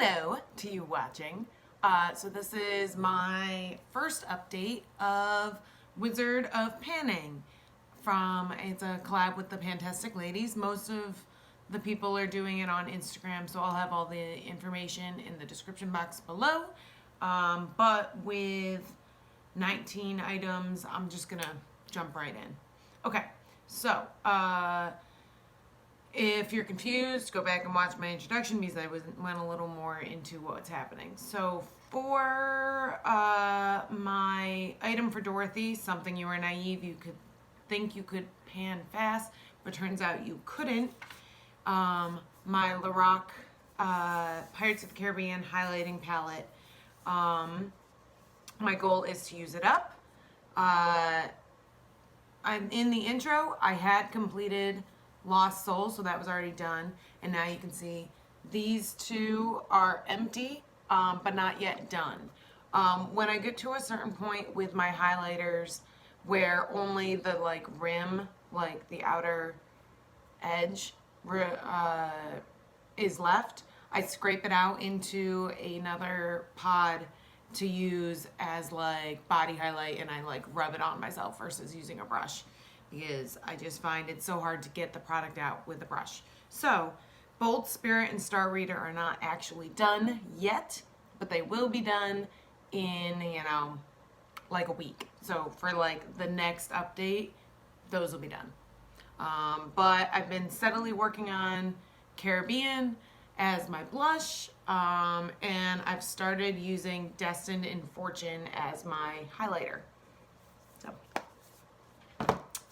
Hello to you watching. So this is my first update of Wizard of Panning it's a collab with the Pantastic ladies. Most of the people are doing it on Instagram, so I'll have all the information in the description box below. But with 19 items, I'm just gonna jump right in. Okay, so if you're confused, go back and watch my introduction because I went a little more into what's happening. So for my item for Dorothy, something you were naive, you could think you could pan fast, but turns out you couldn't. My Lorac Pirates of the Caribbean highlighting palette. My goal is to use it up. I'm in the intro, I had completed Lost Soul, so that was already done, and now you can see these two are empty, but not yet done. When I get to a certain point with my highlighters where only the rim, like the outer edge is left, I scrape it out into another pod to use as like body highlight, and I rub it on myself versus using a brush, because I just find it so hard to get the product out with a brush. So Bold Spirit and Star Reader are not actually done yet, but they will be done in, like a week. So for the next update, those will be done. But I've been steadily working on Caribbean as my blush, and I've started using Destined in Fortune as my highlighter. So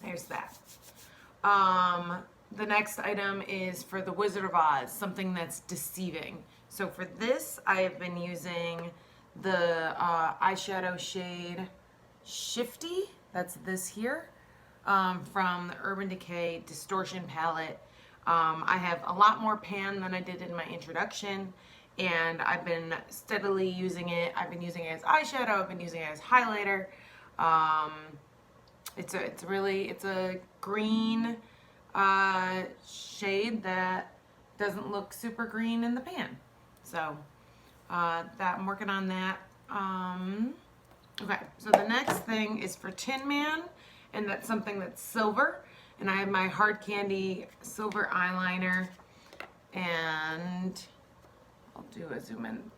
there's that. The next item is for the Wizard of Oz, something that's deceiving. So for this, I have been using the eyeshadow shade Shifty, that's this here, from the Urban Decay Distortion palette. I have a lot more pan than I did in my introduction, and I've been steadily using it. I've been using it as eyeshadow, I've been using it as highlighter. It's a green shade that doesn't look super green in the pan. So I'm working on that. Okay, so the next thing is for Tin Man, and that's something that's silver. And I have my Hard Candy silver eyeliner, and I'll do a zoom in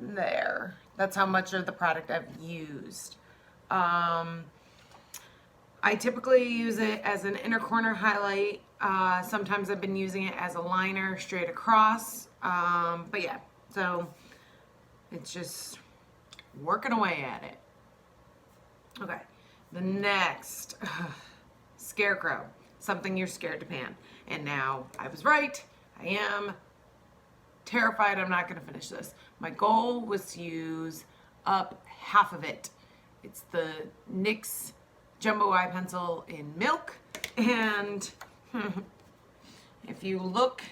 there. That's how much of the product I've used. I typically use it as an inner corner highlight. Sometimes I've been using it as a liner straight across. But yeah, so it's just working away at it. Okay, the next, Scarecrow, something you're scared to pan. And now I was right. I am terrified I'm not going to finish this. My goal was to use up half of it. It's the NYX Jumbo Eye Pencil in Milk, and if you look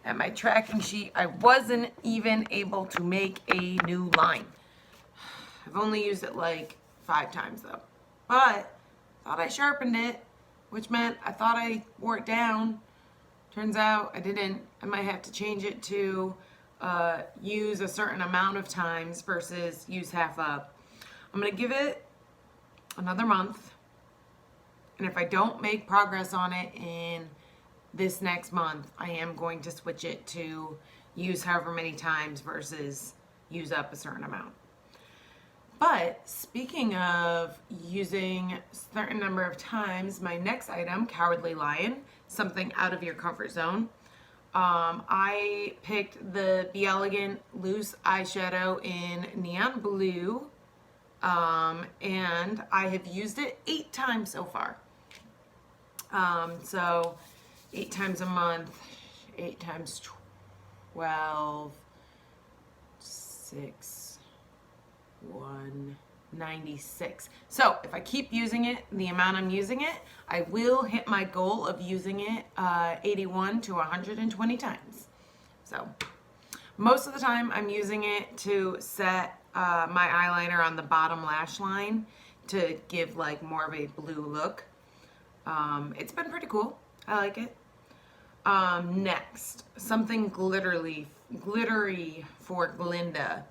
at my tracking sheet, I wasn't even able to make a new line. I've only used it 5 times though, but thought I sharpened it, which meant I thought I wore it down. Turns out I didn't. I might have to change it to use a certain amount of times versus use half up. I'm gonna give it another month, and if I don't make progress on it in this next month, I am going to switch it to use however many times versus use up a certain amount. But speaking of using a certain number of times, my next item, Cowardly Lion, something out of your comfort zone. I picked the Be Elegant loose eyeshadow in Neon Blue, and I have used it 8 times so far. So 8 times a month, 8 times 12, 6, 196. So if I keep using it the amount I'm using it, I will hit my goal of using it 81 to 120 times. So most of the time I'm using it to set my eyeliner on the bottom lash line to give more of a blue look. It's been pretty cool. I like it. Next, something glittery for Glinda.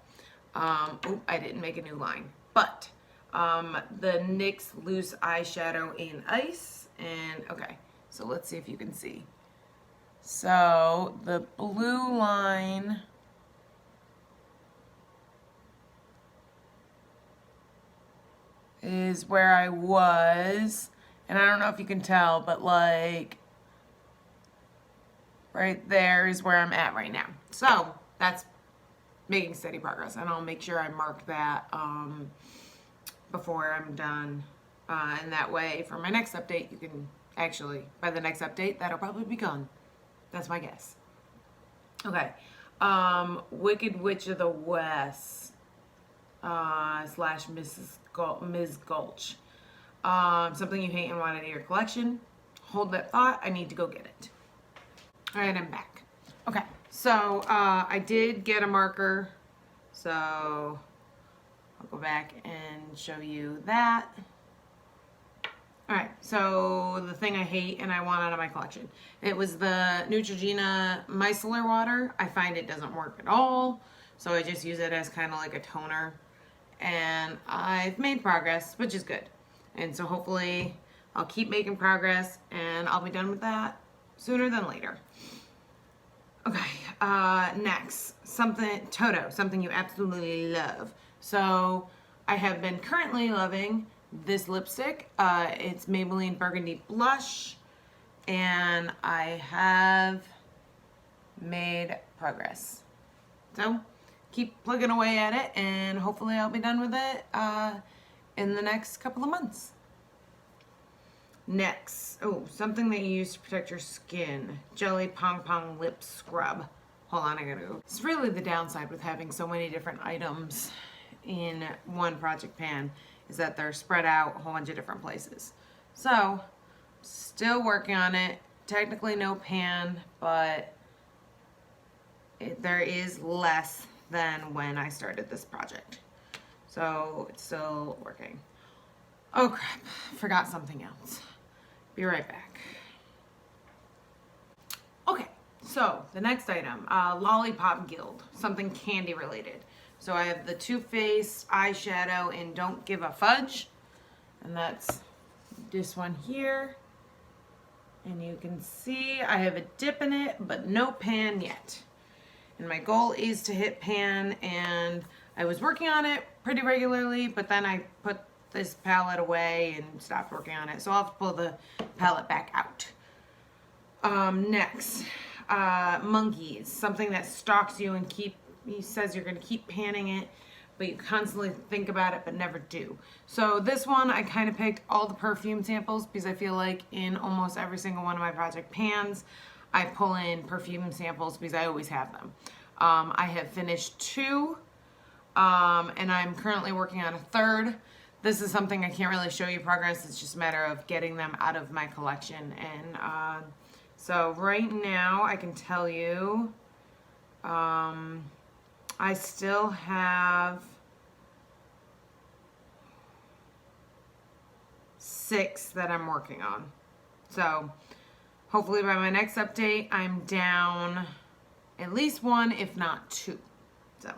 I didn't make a new line, but the NYX loose eyeshadow in ice. And okay, so let's see if you can see. So the blue line is where I was, and I don't know if you can tell, but like right there is where I'm at right now. So that's making steady progress, and I'll make sure I mark that before I'm done, and that way for my next update you can actually, by the next update that'll probably be gone. That's my guess. Okay, Wicked Witch of the West slash Ms. Gulch. Something you hate and want in your collection. Hold that thought. I need to go get it. All right, I'm back. Okay, so I did get a marker, so I'll go back and show you that. All right, so the thing I hate and I want out of my collection. It was the Neutrogena micellar water. I find it doesn't work at all, so I just use it as kind of like a toner. And I've made progress, which is good. And so hopefully I'll keep making progress and I'll be done with that sooner than later. Okay, next, Toto, something you absolutely love. So I have been currently loving this lipstick. It's Maybelline Burgundy Blush, and I have made progress. So keep plugging away at it, and hopefully I'll be done with it in the next couple of months. Next, something that you use to protect your skin. Jelly Pong Pong Lip Scrub. Hold on, I gotta go. It's really the downside with having so many different items in one project pan, is that they're spread out a whole bunch of different places. So, still working on it. Technically no pan, but there is less than when I started this project. So, it's still working. Oh crap, forgot something else. Be right back. Okay, so the next item, Lollipop Guild, something candy related. So I have the Too Faced eyeshadow in Don't Give a Fudge, and that's this one here. And you can see I have a dip in it, but no pan yet. And my goal is to hit pan, and I was working on it pretty regularly, but then I put this palette away and stopped working on it. So I'll have to pull the palette back out. Next, Monkeys, something that stalks you and he says you're gonna keep panning it, but you constantly think about it but never do. So this one, I kind of picked all the perfume samples because I feel like in almost every single one of my project pans, I pull in perfume samples because I always have them. I have finished 2, and I'm currently working on a 3rd. This is something I can't really show you progress. It's just a matter of getting them out of my collection. And so right now I can tell you I still have 6 that I'm working on. So hopefully by my next update I'm down at least 1, if not 2. So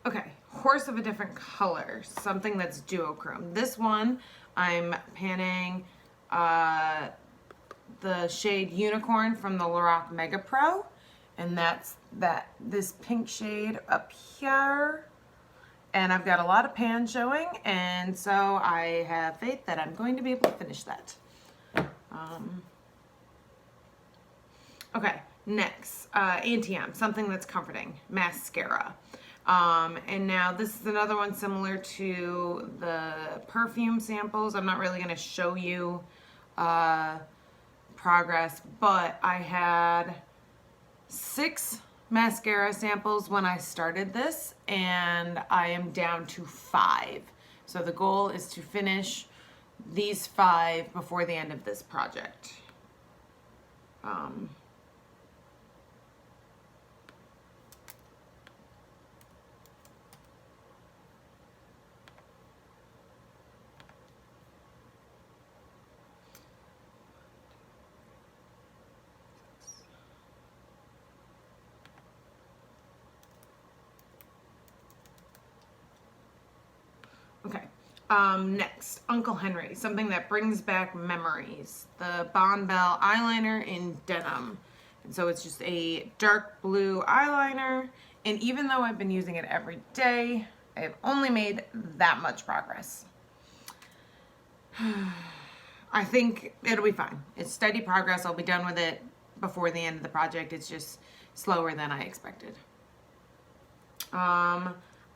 okay, Horse of a Different Color, something that's duochrome. This one, I'm panning the shade Unicorn from the Lorac Mega Pro, and that's this pink shade up here. And I've got a lot of pan showing, and so I have faith that I'm going to be able to finish that. Okay, next, Antium, something that's comforting, mascara. And now this is another one similar to the perfume samples. I'm not really going to show you progress, but I had 6 mascara samples when I started this, and I am down to 5. So the goal is to finish these 5 before the end of this project. Next, Uncle Henry, something that brings back memories. The Bon Bell eyeliner in denim. And so it's just a dark blue eyeliner. And even though I've been using it every day, I have only made that much progress. I think it'll be fine. It's steady progress. I'll be done with it before the end of the project. It's just slower than I expected.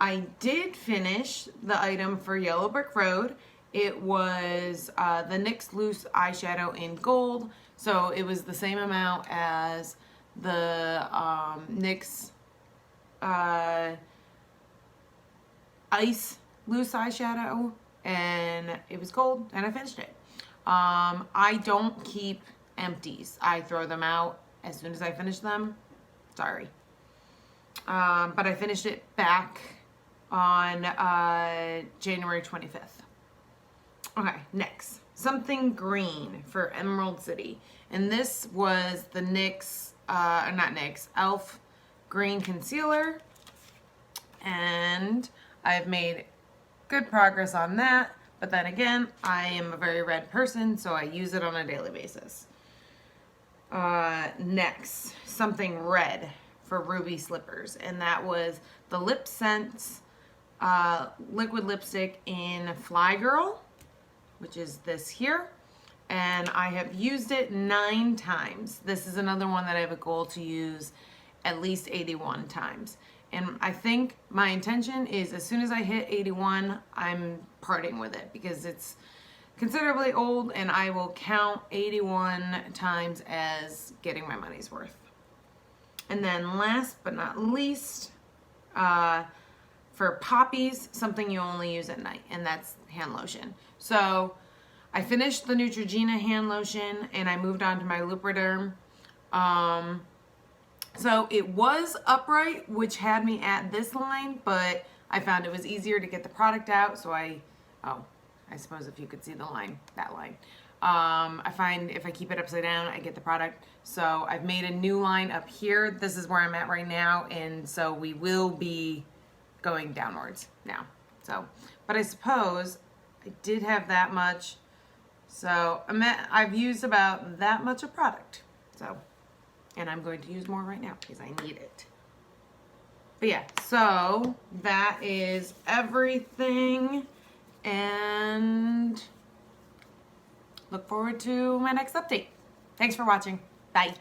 I did finish the item for Yellow Brick Road. It was the NYX Loose eyeshadow in gold. So it was the same amount as the NYX Ice Loose eyeshadow. And it was gold, and I finished it. I don't keep empties. I throw them out as soon as I finish them. Sorry. But I finished it back on January 25th. Okay, next. Something green for Emerald City. And this was the NYX, not NYX, e.l.f. green concealer. And I've made good progress on that. But then again, I am a very red person, so I use it on a daily basis. Next, something red for Ruby Slippers. And that was the Lip Sense liquid lipstick in Fly Girl, which is this here, and I have used it 9 times. This is another one that I have a goal to use at least 81 times, and I think my intention is as soon as I hit 81, I'm parting with it because it's considerably old, and I will count 81 times as getting my money's worth. And then last but not least, for poppies, something you only use at night, and that's hand lotion. So I finished the Neutrogena hand lotion, and I moved on to my Lubriderm. So it was upright, which had me at this line, but I found it was easier to get the product out, so I suppose if you could see the line, that line. I find if I keep it upside down, I get the product. So I've made a new line up here. This is where I'm at right now, and so we will be going downwards now. So, but I suppose I did have that much. So I've used about that much of product. So, and I'm going to use more right now because I need it. But yeah, so that is everything, and look forward to my next update. Thanks for watching. Bye.